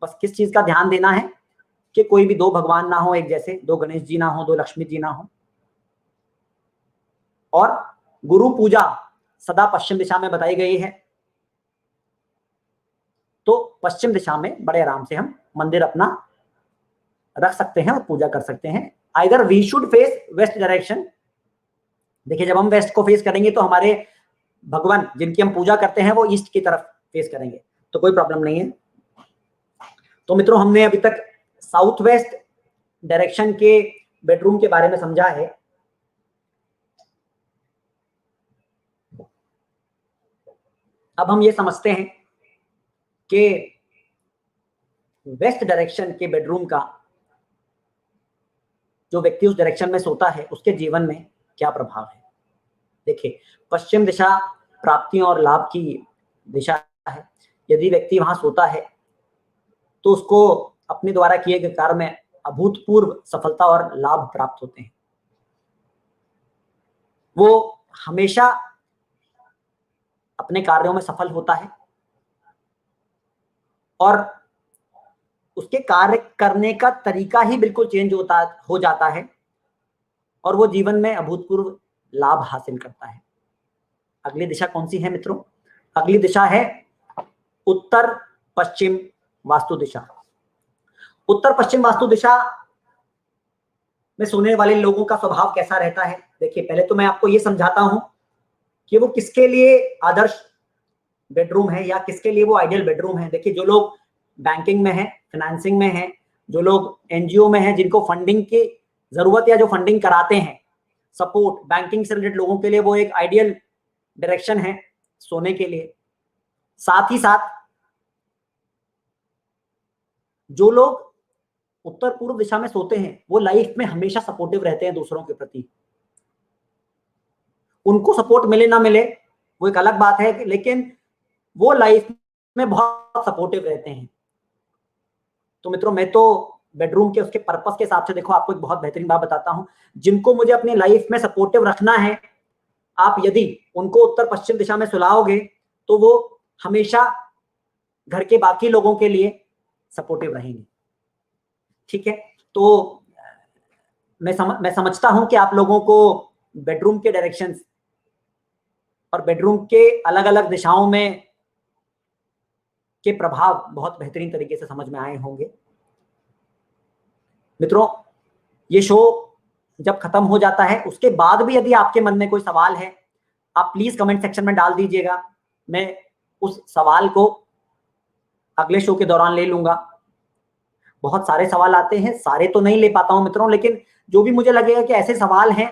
बस किस चीज का ध्यान देना है कि कोई भी दो भगवान ना हो एक जैसे, दो गणेश जी ना हो, दो लक्ष्मी जी ना हो, और गुरु पूजा सदा पश्चिम दिशा में बताई गई है। तो पश्चिम दिशा में बड़े आराम से हम मंदिर अपना रख सकते हैं और पूजा कर सकते हैं। Either we should face west direction. देखिए, जब हम वेस्ट को फेस करेंगे तो हमारे भगवान जिनकी हम पूजा करते हैं वो ईस्ट की तरफ फेस करेंगे, तो कोई प्रॉब्लम नहीं है। तो मित्रों, हमने अभी तक साउथ वेस्ट डायरेक्शन के बेडरूम के बारे में समझा है। अब हम ये समझते हैं कि वेस्ट डायरेक्शन के बेडरूम का जो व्यक्ति उस डायरेक्शन में सोता है उसके जीवन में क्या प्रभाव है। देखिए, पश्चिम दिशा प्राप्तियों और लाभ की दिशा है। यदि व्यक्ति वहां सोता है तो उसको अपने द्वारा किए गए कार्य में अभूतपूर्व सफलता और लाभ प्राप्त होते हैं। वो हमेशा अपने कार्यों में सफल होता है और उसके कार्य करने का तरीका ही बिल्कुल चेंज हो जाता है और वो जीवन में अभूतपूर्व लाभ हासिल करता है। अगली दिशा कौन सी है मित्रों? अगली दिशा है उत्तर पश्चिम वास्तु दिशा। उत्तर पश्चिम वास्तु दिशा में सोने वाले लोगों का स्वभाव कैसा रहता है? देखिए, पहले तो मैं आपको ये समझाता हूं कि वो किसके लिए आदर्श बेडरूम है या किसके लिए वो आइडियल बेडरूम है। देखिए, जो लोग बैंकिंग में है, फाइनेंसिंग में है, जो लोग एनजीओ में है, जिनको फंडिंग की जरूरत या जो फंडिंग कराते हैं, सपोर्ट बैंकिंग से रिलेटेड लोगों के लिए वो एक आइडियल डायरेक्शन है सोने के लिए। साथ ही साथ जो लोग उत्तर पूर्व दिशा में सोते हैं वो लाइफ में हमेशा सपोर्टिव रहते हैं दूसरों के प्रति। उनको सपोर्ट मिले ना मिले वो एक अलग बात है, लेकिन वो लाइफ में बहुत सपोर्टिव रहते हैं। तो मित्रों, मैं तो बेडरूम के उसके पर्पस के हिसाब से, देखो आपको एक बहुत बेहतरीन बात बताता हूं, जिनको मुझे अपनी लाइफ में सपोर्टिव रखना है, आप यदि उनको उत्तर पश्चिम दिशा में सुलाओगे तो वो हमेशा घर के बाकी लोगों के लिए सपोर्टिव रहेंगे। ठीक है, तो मैं समझता हूं कि आप लोगों को बेडरूम के डायरेक्शंस और बेडरूम के अलग अलग दिशाओं में के प्रभाव बहुत बेहतरीन तरीके से समझ में आए होंगे। मित्रों, ये शो जब खत्म हो जाता है उसके बाद भी यदि आपके मन में कोई सवाल है, आप प्लीज कमेंट सेक्शन में डाल दीजिएगा। मैं उस सवाल को अगले शो के दौरान ले लूंगा। बहुत सारे सवाल आते हैं, सारे तो नहीं ले पाता हूं मित्रों, लेकिन जो भी मुझे लगेगा कि ऐसे सवाल हैं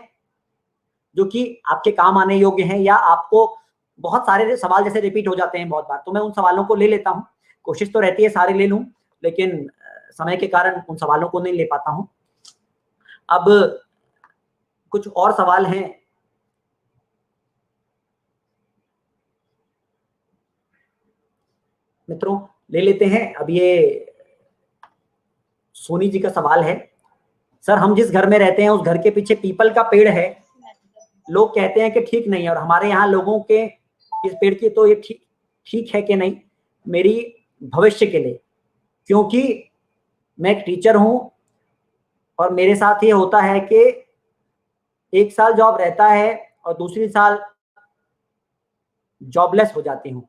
जो कि आपके काम आने योग्य हैं, या आपको बहुत सारे सवाल जैसे रिपीट हो जाते हैं बहुत बार, तो मैं उन सवालों को ले लेता हूं। कोशिश तो रहती है सारे ले लूं, लेकिन समय के कारण उन सवालों को नहीं ले पाता हूं। अब कुछ और सवाल हैं। मित्रों ले लेते हैं। अब ये सोनी जी का सवाल है, सर हम जिस घर में रहते हैं उस घर के पीछे पीपल का पेड़ है, लोग कहते हैं कि ठीक नहीं है, और हमारे यहाँ लोगों के इस पेड़ की तो ये ठीक है कि नहीं मेरी भविष्य के लिए, क्योंकि मैं एक टीचर हूं और मेरे साथ ये होता है कि एक साल जॉब रहता है और दूसरी साल जॉबलेस हो जाती हूँ।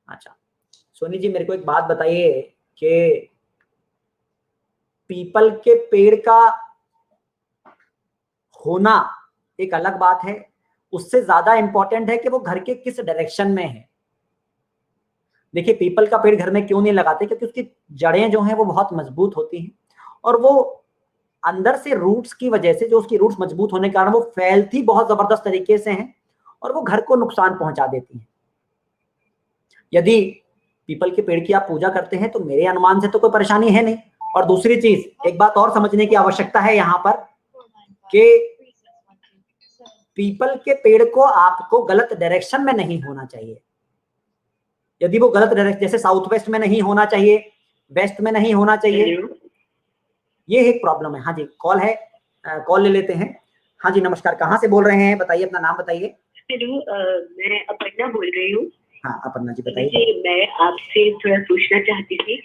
अच्छा सोनी जी, मेरे को एक बात बताइए कि पीपल के पेड़ का होना एक अलग बात है, उससे ज्यादा इंपॉर्टेंट है कि वो घर के किस डायरेक्शन में है। देखिए पीपल का पेड़ घर में क्यों नहीं लगाते, क्योंकि उसकी जड़ें जो हैं वो बहुत मजबूत होती हैं, और वो अंदर से रूट्स की वजह से, जो उसकी रूट्स मजबूत होने के कारण वो फैलती बहुत जबरदस्त तरीके से हैं और वो घर को नुकसान पहुंचा देती हैं। यदि पीपल के पेड़ की आप पूजा करते हैं तो मेरे अनुमान से तो कोई परेशानी है नहीं। और दूसरी चीज, एक बात और समझने की आवश्यकता है यहाँ पर कि पीपल के पेड़ को आपको गलत डायरेक्शन में नहीं होना चाहिए। यदि वो गलत डायरेक्शन, जैसे साउथ वेस्ट में नहीं होना चाहिए, वेस्ट में नहीं होना चाहिए, ये एक प्रॉब्लम है। हाँ जी, कॉल है, कॉल ले लेते हैं। हाँ जी नमस्कार, कहाँ से बोल रहे हैं, बताइए अपना नाम बताइए। हेलो, मैं अपर्णा बोल रही हूँ। हाँ अपर्णा जी बताइए। जी, मैं आपसे थोड़ा पूछना चाहती थी।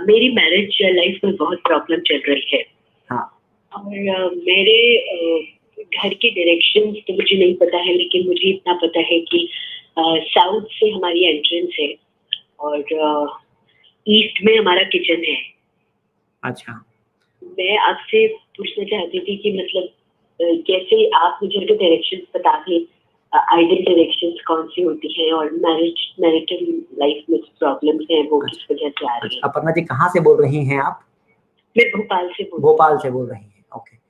मेरी मैरिज लाइफ में बहुत प्रॉब्लम चल रही है। हाँ। और मेरे घर के डायरेक्शंस तो मुझे नहीं पता है, लेकिन मुझे इतना पता है कि साउथ से हमारी एंट्रेंस है और ईस्ट में हमारा किचन है। अच्छा, मैं आपसे पूछना चाहती थी कि मतलब कैसे आप मुझे डायरेक्शंस बता दें, आइडियल डायरेक्शंस कौन सी होती हैं, और मैरिटल लाइफ में प्रॉब्लम्स हैं वो किस वजह से आ रही है। अपर्णा जी कहाँ से बोल रही हैं आप? मैं भोपाल से बोल रही हैं। Okay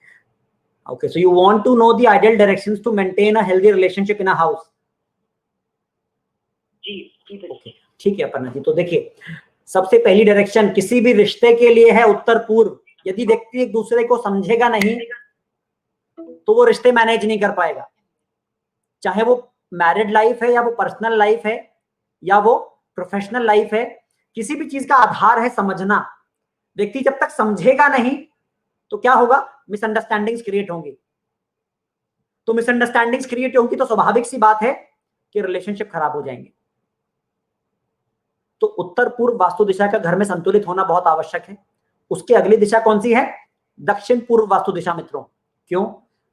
okay, so you want to know the ideal directions to maintain a healthy relationship in a house. जी ओके ठीक है अपर्णा जी, तो देखिए सबसे पहली डायरेक्शन किसी भी रिश्ते के लिए है उत्तर पूर्व। यदि व्यक्ति एक दूसरे को समझेगा नहीं तो वो रिश्ते मैनेज नहीं कर पाएगा, चाहे वो मैरिड लाइफ है या वो पर्सनल लाइफ है या वो प्रोफेशनल लाइफ है। किसी भी चीज का आधार है समझना। व्यक्ति जब तक समझेगा नहीं तो क्या होगा, मिसअंडरस्टैंडिंग्स क्रिएट होंगी। तो मिसअंडरस्टैंडिंग्स क्रिएट होंगी तो स्वाभाविक सी बात है कि रिलेशनशिप खराब हो जाएंगे। तो उत्तर पूर्व वास्तु दिशा का घर में संतुलित होना बहुत आवश्यक है। उसके अगली दिशा कौन सी है? दक्षिण पूर्व वास्तु दिशा मित्रों। क्यों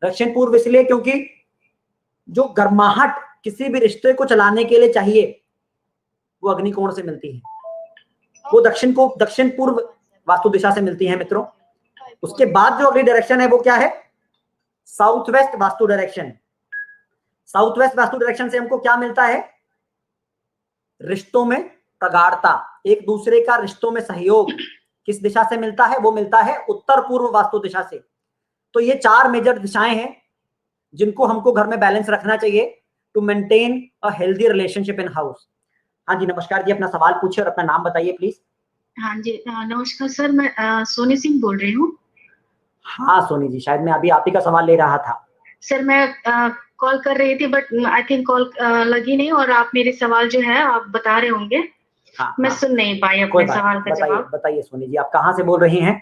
दक्षिण पूर्व? इसलिए क्योंकि जो गर्माहट किसी भी रिश्ते को चलाने के लिए चाहिए वो अग्निकोण से मिलती है, वो दक्षिण पूर्व वास्तु दिशा से मिलती है मित्रों। उसके बाद जो अगली डायरेक्शन है वो क्या है? South west vastu direction. South west vastu direction से हमको क्या मिलता है? रिश्तों में प्रगाढ़ता, एक दूसरे का रिश्तों में सहयोग किस दिशा से मिलता है? वो मिलता है उत्तर पूर्व वास्तु दिशा से। तो ये 4 मेजर दिशाएं हैं जिनको हमको घर में बैलेंस रखना चाहिए to maintain a healthy relationship in house. हाँ जी नमस्कार जी, अपना सवाल पूछिए और अपना नाम बताइए प्लीज। हाँ जी नमस्कार सर, मैं सोनी सिंह बोल रही हूँ। हाँ सोनी जी, शायद मैं अभी आप ही का सवाल ले रहा था। सर मैं कॉल कर रही थी बट आई थिंक कॉल लगी नहीं, और आप मेरे सवाल जो है आप बता रहे होंगे। हाँ, मैं सुन नहीं पाई अपने सवाल का जवाब। बताइए सोनी जी, आप कहाँ से बोल रही हैं?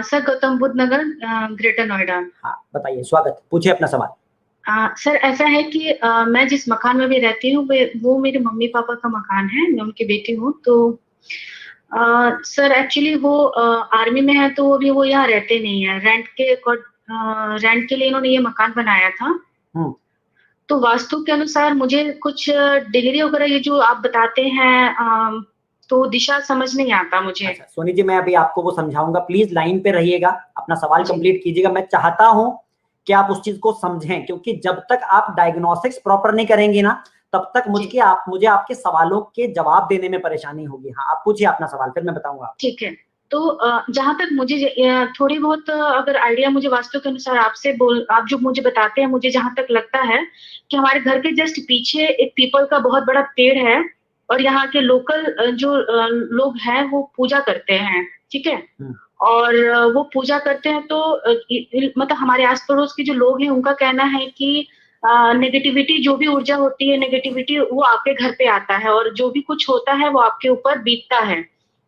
सर गौतम बुद्ध नगर, ग्रेटर नोएडा। हाँ बताइए, स्वागत, पूछिए अपना सवाल। सर ऐसा है कि मैं जिस मकान में भी रहती हूँ वो मेरे मम्मी पापा का मकान है, मैं उनकी बेटी हूँ। तो सर एक्चुअली वो आर्मी में है, तो अभी वो यहाँ रहते नहीं है। रेंट के लिए इन्होंने ये मकान बनाया था। तो वास्तु के अनुसार मुझे कुछ डिग्री वगैरह ये जो आप बताते हैं, तो दिशा समझ नहीं आता मुझे। अच्छा सोनी जी, मैं अभी आपको वो समझाऊंगा, प्लीज लाइन पे रहिएगा, अपना सवाल जी। कंप्लीट कीजिएगा। मैं चाहता हूं कि आप उस चीज को समझें, क्योंकि जब तक आप डायग्नोस्टिक्स प्रॉपर नहीं करेंगे ना, तब तक मुझे आपके सवालों के जवाब देने में परेशानी होगी। हाँ, आप पूछिए अपना सवाल, फिर मैं बताऊंगा। ठीक है। तो जहां तक मुझे थोड़ी बहुत अगर आइडिया मुझे वास्तु के अनुसार आप जो मुझे बताते हैं, मुझे जहां तक लगता है कि हमारे घर के जस्ट पीछे एक पीपल का बहुत बड़ा पेड़ है, और यहाँ के लोकल जो लोग हैं वो पूजा करते हैं, ठीक है। और वो पूजा करते हैं, तो मतलब हमारे आस पड़ोस के जो लोग हैं उनका कहना है कि नेगेटिविटी, जो भी ऊर्जा होती है नेगेटिविटी, वो आपके घर पे आता है, और जो भी कुछ होता है वो आपके ऊपर बीतता है।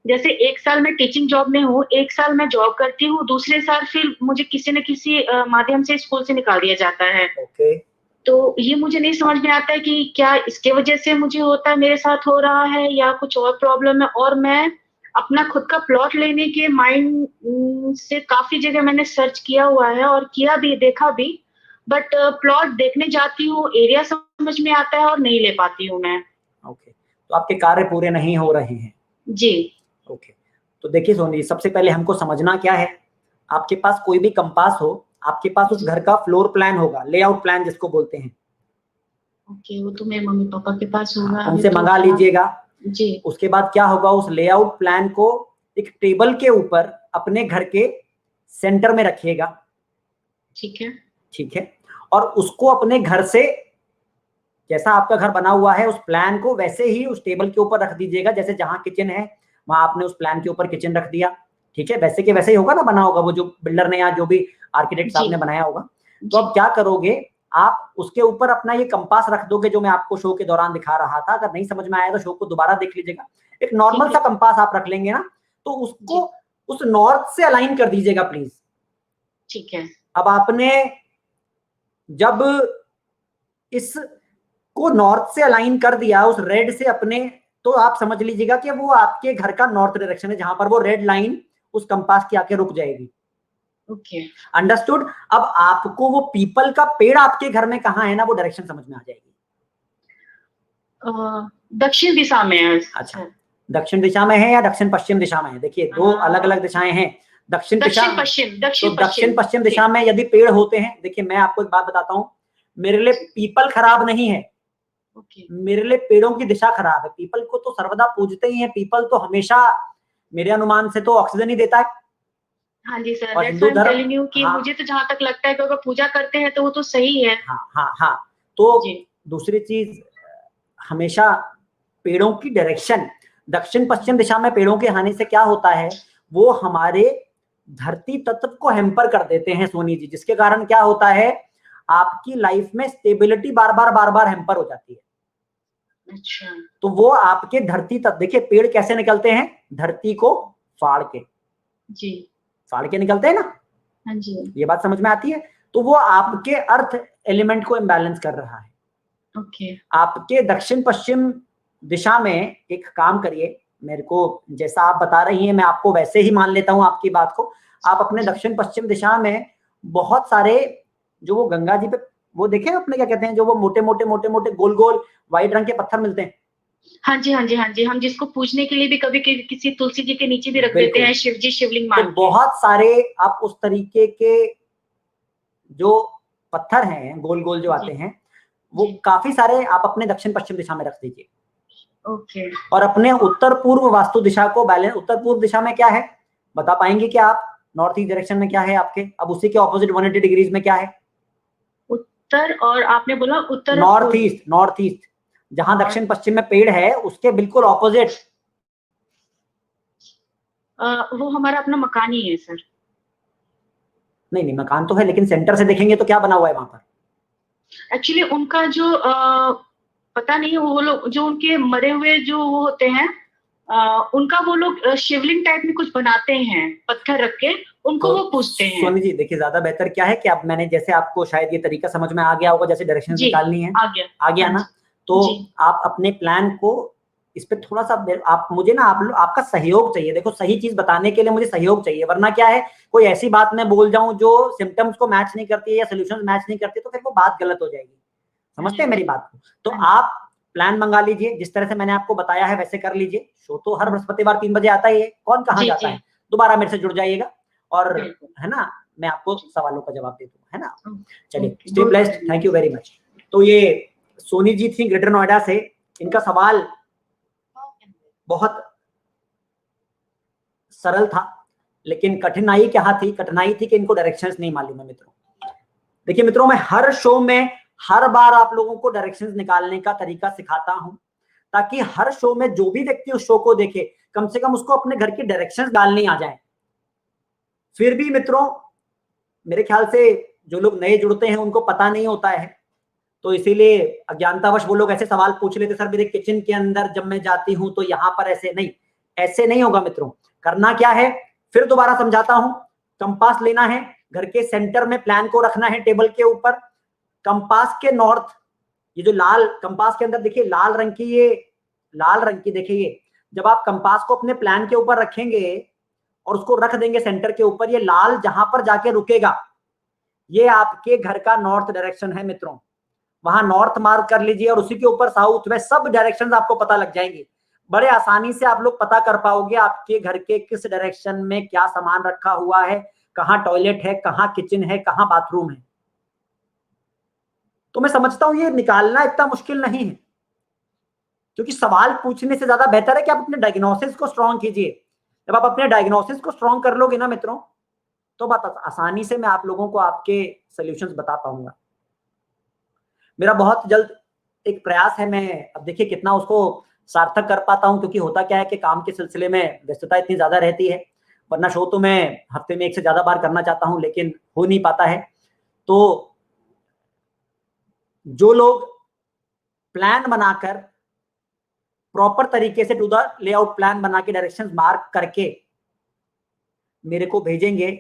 जैसे 1 साल मैं टीचिंग जॉब में हूँ, 1 साल मैं जॉब करती हूँ, दूसरे साल फिर मुझे किसी न किसी माध्यम से स्कूल से निकाल दिया जाता है। ओके। तो ये मुझे नहीं समझ में आता है कि क्या इसके वजह से मुझे होता है, मेरे साथ हो रहा है, या कुछ और प्रॉब्लम है। और मैं अपना खुद का प्लॉट लेने के माइंड से काफी जगह मैंने सर्च किया हुआ है, और किया भी, देखा भी, बट प्लॉट देखने जाती हूँ, एरिया समझ में आता है और नहीं ले पाती हूँ मैं। ओके, तो आपके कार्य पूरे नहीं हो रहे हैं? जी। ओके, तो देखिए सोनी, सबसे पहले हमको समझना क्या है, आपके पास कोई भी कंपास हो, आपके पास उस घर का फ्लोर प्लान होगा, लेआउट प्लान जिसको बोलते हैं। ओके, वो तो मेरे मम्मी पापा के पास होगा। उनसे मंगा लीजिएगा। जी। उसके बाद क्या होगा, उस लेआउट प्लान को एक टेबल के ऊपर अपने घर के सेंटर में रखिएगा। ठीक है। ठीक है, और उसको अपने घर से, जैसा आपका घर बना हुआ है, उस प्लान को वैसे ही उस टेबल के ऊपर रख दीजिएगा। जैसे जहां किचन है वहां आपने उस प्लान के ऊपर किचन रख दिया, ठीक है, वैसे के वैसे ही होगा ना, बना होगा वो जो बिल्डर ने या जो भी आर्किटेक्ट साहब ने बनाया होगा। तो अब क्या करोगे, आप उसके ऊपर अपना ये कंपास रख दोगे जो मैं आपको शो के दौरान दिखा रहा था। अगर नहीं समझ में आया तो शो को दोबारा देख लीजिएगा। एक नॉर्मल सा कंपास आप रख लेंगे ना, तो उसको उस नॉर्थ से अलाइन कर दीजिएगा प्लीज। ठीक है। अब आपने जब इस को नॉर्थ से अलाइन कर दिया उस रेड से अपने, तो आप समझ लीजिएगा कि वो आपके घर का नॉर्थ डायरेक्शन है, जहां पर वो रेड लाइन उस कंपास की आके रुक जाएगी। Okay, understood. अब आपको वो पीपल का पेड़ आपके घर में कहाँ है ना, वो डायरेक्शन समझ में आ जाएगी। दक्षिण दिशा में है। अच्छा, दक्षिण दिशा में है या दक्षिण पश्चिम दिशा में है? देखिए, दो अलग अलग दिशाएं हैं। दक्षिण पश्चिम, दक्षिण पश्चिम दिशा में यदि पेड़ होते हैं, देखिए मैं आपको एक बात बताता हूँ, मेरे लिए पीपल खराब नहीं है, मेरे लिए पेड़ों की दिशा खराब है। पीपल को तो सर्वदा पूजते ही है, पीपल तो हमेशा मेरे अनुमान से तो ऑक्सीजन ही देता है। हाँ जी सर, और हिंदू धर्म, हाँ, मुझे तो जहां तक लगता है कि अगर पूजा करते हैं तो वो तो सही है। हाँ। तो दूसरी चीज, हमेशा पेड़ों की डायरेक्शन, दक्षिण पश्चिम दिशा में पेड़ों के आने से क्या होता है, वो हमारे धरती तत्व को हैम्पर कर देते हैं सोनी जी, जिसके कारण क्या होता है, आपकी लाइफ में स्टेबिलिटी बार बार हैम्पर हो जाती है। अच्छा। तो वो आपके धरती तत्व, देखिए पेड़ कैसे निकलते हैं, धरती को फाड़ के, जी, फाड़ के निकलते हैं ना। हाँ जी, ये बात समझ में आती है। तो वो आपके अर्थ एलिमेंट को इम्बैलेंस कर रहा है। ओके। आपके दक्षिण पश्चिम दिशा में एक काम करिए, मेरे को जैसा आप बता रही हैं मैं आपको वैसे ही मान लेता हूं आपकी बात को। आप अपने दक्षिण पश्चिम दिशा में बहुत सारे, जो वो गंगा जी पे वो देखे अपने क्या कहते हैं, जो वो मोटे मोटे गोल गोल व्हाइट रंग के पत्थर मिलते हैं। हाँ जी, हम जिसको पूजने के लिए भी कभी किसी तुलसी जी के नीचे भी रख देते हैं, शिव जी शिवलिंग मान के। बहुत सारे आप उस तरीके के जो पत्थर हैं गोल गोल जो आते हैं, वो काफी सारे आप अपने दक्षिण पश्चिम दिशा में रख दीजिए। ओके। और अपने उत्तर पूर्व वास्तु दिशा को बैलेंस, उत्तर पूर्व दिशा में क्या है बता पाएंगे क्या आप? नॉर्थ ईस्ट डायरेक्शन में क्या है आपके? अब उसी के ऑपोजिट 180 डिग्रीज में क्या है? उत्तर, और आपने बोला उत्तर, नॉर्थ ईस्ट, जहां दक्षिण पश्चिम में पेड़ है उसके बिल्कुल ऑपोजिट। वो हमारा अपना मकान ही है सर। नहीं, मकान तो है, लेकिन सेंटर से देखेंगे तो क्या बना हुआ है वहां पर? एक्चुअली उनका जो पता नहीं, वो लोग जो उनके मरे हुए जो वो होते हैं, उनका वो लोग शिवलिंग टाइप में कुछ बनाते हैं पत्थर रख के, उनको तो वो पूछते हैं। सोनी जी देखिए, ज्यादा बेहतर क्या है कि अब मैंने जैसे आपको शायद ये तरीका समझ में आ गया होगा, जैसे डायरेक्शन जी, निकालनी है, आ गया ना? जी, तो जी। आप अपने प्लान को इस पे थोड़ा सा आप मुझे ना आपका सहयोग चाहिए। देखो, सही चीज बताने के लिए मुझे सहयोग चाहिए, वरना क्या है, कोई ऐसी बात मैं बोल जाऊं जो सिम्टम्स को मैच नहीं करती है या सोल्यूशन मैच नहीं करती, तो फिर वो बात गलत हो जाएगी। समझते हैं मेरी बात को? तो आप प्लान मंगा लीजिए, जिस तरह से मैंने आपको बताया है वैसे कर लीजिए। शो तो हर बृहस्पतिवार 3 बजे आता ही है, कौन कहाँ जाता है। दोबारा मेरे से जुड़ जाइएगा और है ना, मैं आपको सवालों का जवाब दे दूंगा, है ना? चलिए, stay blessed, thank you very much. तो ये सोनी जी थी ग्रेटर नोएडा से, इनका सवाल बहुत सरल था, लेकिन कठिनाई क्या थी? कठिनाई थी कि इनको डायरेक्शंस नहीं मालूम है मित्रों। देखिए मित्रों, मैं हर शो में हर बार आप लोगों को डायरेक्शंस निकालने का तरीका सिखाता हूं, ताकि हर शो में जो भी व्यक्ति उस शो को देखे, कम से कम उसको अपने घर की डायरेक्शंस डालनी आ जाए। फिर भी मित्रों, मेरे ख्याल से जो लोग नए जुड़ते हैं उनको पता नहीं होता है, तो इसीलिए अज्ञानतावश वो लोग ऐसे सवाल पूछ लेते, सर मेरे किचन के अंदर जब मैं जाती हूं तो यहाँ पर ऐसे नहीं। ऐसे नहीं होगा मित्रों। करना क्या है, फिर दोबारा समझाता हूं। कंपास लेना है, घर के सेंटर में प्लान को रखना है टेबल के ऊपर। कंपास के नॉर्थ, ये जो लाल कंपास के अंदर देखिए लाल रंग की, ये लाल रंग की देखिए, ये जब आप कंपास को अपने प्लान के ऊपर रखेंगे और उसको रख देंगे सेंटर के ऊपर, ये लाल जहां पर जाके रुकेगा, ये आपके घर का नॉर्थ डायरेक्शन है मित्रों। वहां नॉर्थ मार्क कर लीजिए और उसी के ऊपर साउथ वेस्ट, सब डायरेक्शंस आपको पता लग जाएंगे। बड़े आसानी से आप लोग पता कर पाओगे आपके घर के किस डायरेक्शन में क्या सामान रखा हुआ है, कहाँ टॉयलेट है, कहाँ किचन है, कहाँ बाथरूम है। तो मैं समझता हूं ये निकालना इतना मुश्किल नहीं है, क्योंकि सवाल पूछने से ज्यादा बेहतर है कि आप अपने डायग्नोसिस को स्ट्रॉन्ग कीजिए। जब आप अपने डायग्नोसिस को स्ट्रॉन्ग कर लोगे ना मित्रों, तो बात आसानी से मैं आप लोगों को आपके सोल्यूशंस बता पाऊंगा। मेरा बहुत जल्द एक प्रयास है, मैं अब देखिए कितना उसको सार्थक कर पाता हूं, क्योंकि होता क्या है कि काम के सिलसिले में व्यस्तता इतनी ज्यादा रहती है, वरना शो तो मैं हफ्ते में 1 से ज्यादा बार करना चाहता हूं, लेकिन हो नहीं पाता है। तो जो लोग प्लान बनाकर प्रॉपर तरीके से टू द लेआउट प्लान बना के डायरेक्शंस मार्क करके मेरे को भेजेंगे,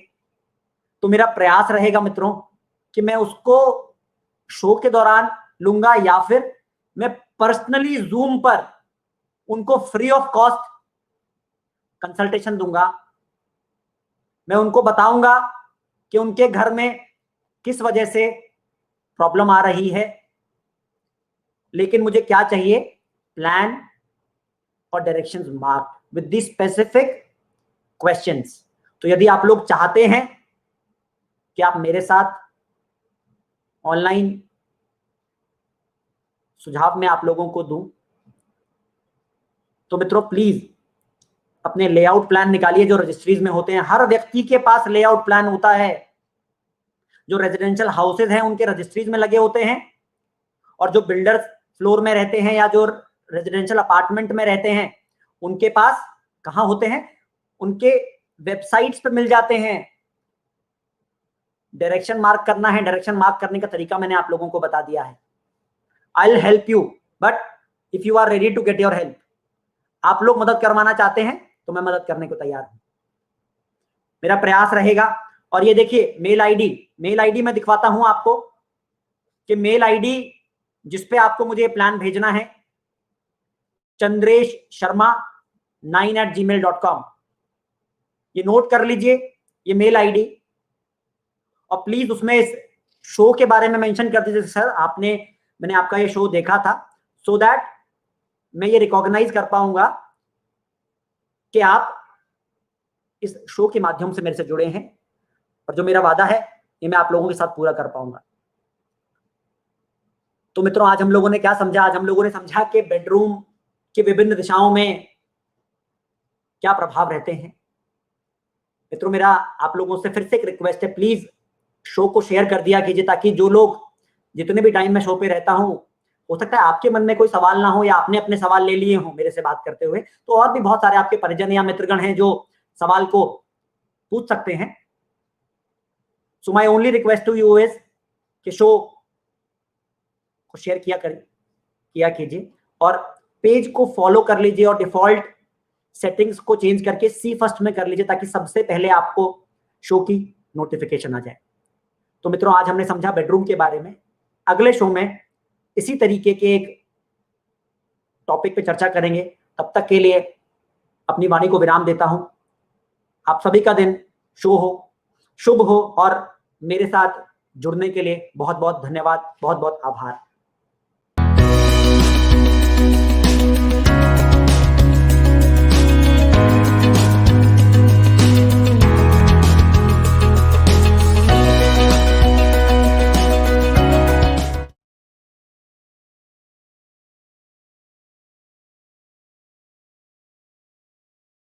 तो मेरा प्रयास रहेगा मित्रों कि मैं उसको शो के दौरान लूंगा, या फिर मैं पर्सनली जूम पर उनको फ्री ऑफ कॉस्ट कंसल्टेशन दूंगा। मैं उनको बताऊंगा कि उनके घर में किस वजह से प्रॉब्लम आ रही है, लेकिन मुझे क्या चाहिए, प्लान और directions mark with the specific questions. तो यदि आप लोग चाहते हैं कि आप मेरे साथ ऑनलाइन सुझाव में आप लोगों को दूं, तो मित्रों प्लीज अपने लेआउट प्लान निकालिए जो रजिस्ट्रीज में होते हैं। हर व्यक्ति के पास लेआउट प्लान होता है। जो रेजिडेंशियल हाउसेज हैं उनके रजिस्ट्रीज में लगे होते हैं, और जो बिल्डर्स फ्लोर में रहते हैं या जो रेजिडेंशियल अपार्टमेंट में रहते हैं उनके पास कहां होते हैं, उनके वेबसाइट्स पे मिल जाते हैं। डायरेक्शन मार्क करना है, डायरेक्शन मार्क करने का तरीका मैंने आप लोगों को बता दिया है। I will help you, but if you are ready to get your help, आप लोग मदद करवाना चाहते हैं तो मैं मदद करने को तैयार हूं। मेरा प्रयास रहेगा। और ये देखिए मेल आईडी मैं दिखवाता हूं आपको कि मेल आईडी जिस पे आपको मुझे प्लान भेजना है, chandreshsharma9@gmail.com। ये नोट कर लीजिए, ये मेल आईडी, और प्लीज उसमें इस शो के बारे में मेंशन कर दीजिए, सर मैंने आपका ये शो देखा था, सो दैट मैं ये रिकॉग्नाइज कर पाऊंगा कि आप इस शो के माध्यम से मेरे से जुड़े हैं, और जो मेरा वादा है ये मैं आप लोगों के साथ पूरा कर पाऊंगा। तो मित्रों, आज हम लोगों ने क्या समझा? आज हम लोगों ने समझा कि बेडरूम की विभिन्न दिशाओं में क्या प्रभाव रहते हैं। मित्रों, मेरा आप लोगों से फिर से एक रिक्वेस्ट है, प्लीज शो को शेयर कर दिया कीजिए, ताकि जो लोग जितने भी टाइम मैं शो पे रहता हूं, हो सकता है आपके मन में कोई सवाल ना हो, या आपने अपने सवाल ले लिए हों मेरे से बात करते हुए, तो और भी बहुत सारे आपके परिजन या मित्रगण हैं जो सवाल को पूछ सकते हैं। So my only request to you is कि शो को शेयर किया कीजिए, और पेज को फॉलो कर लीजिए, और डिफॉल्ट सेटिंग्स को चेंज करके सी फर्स्ट में कर लीजिए, ताकि सबसे पहले आपको शो की नोटिफिकेशन आ जाए। तो मित्रों, आज हमने समझा बेडरूम के बारे में। अगले शो में इसी तरीके के एक टॉपिक पे चर्चा करेंगे। तब तक के लिए अपनी वाणी को विराम देता हूं। आप सभी का दिन शुभ हो और मेरे साथ जुड़ने के लिए बहुत बहुत धन्यवाद, बहुत बहुत आभार।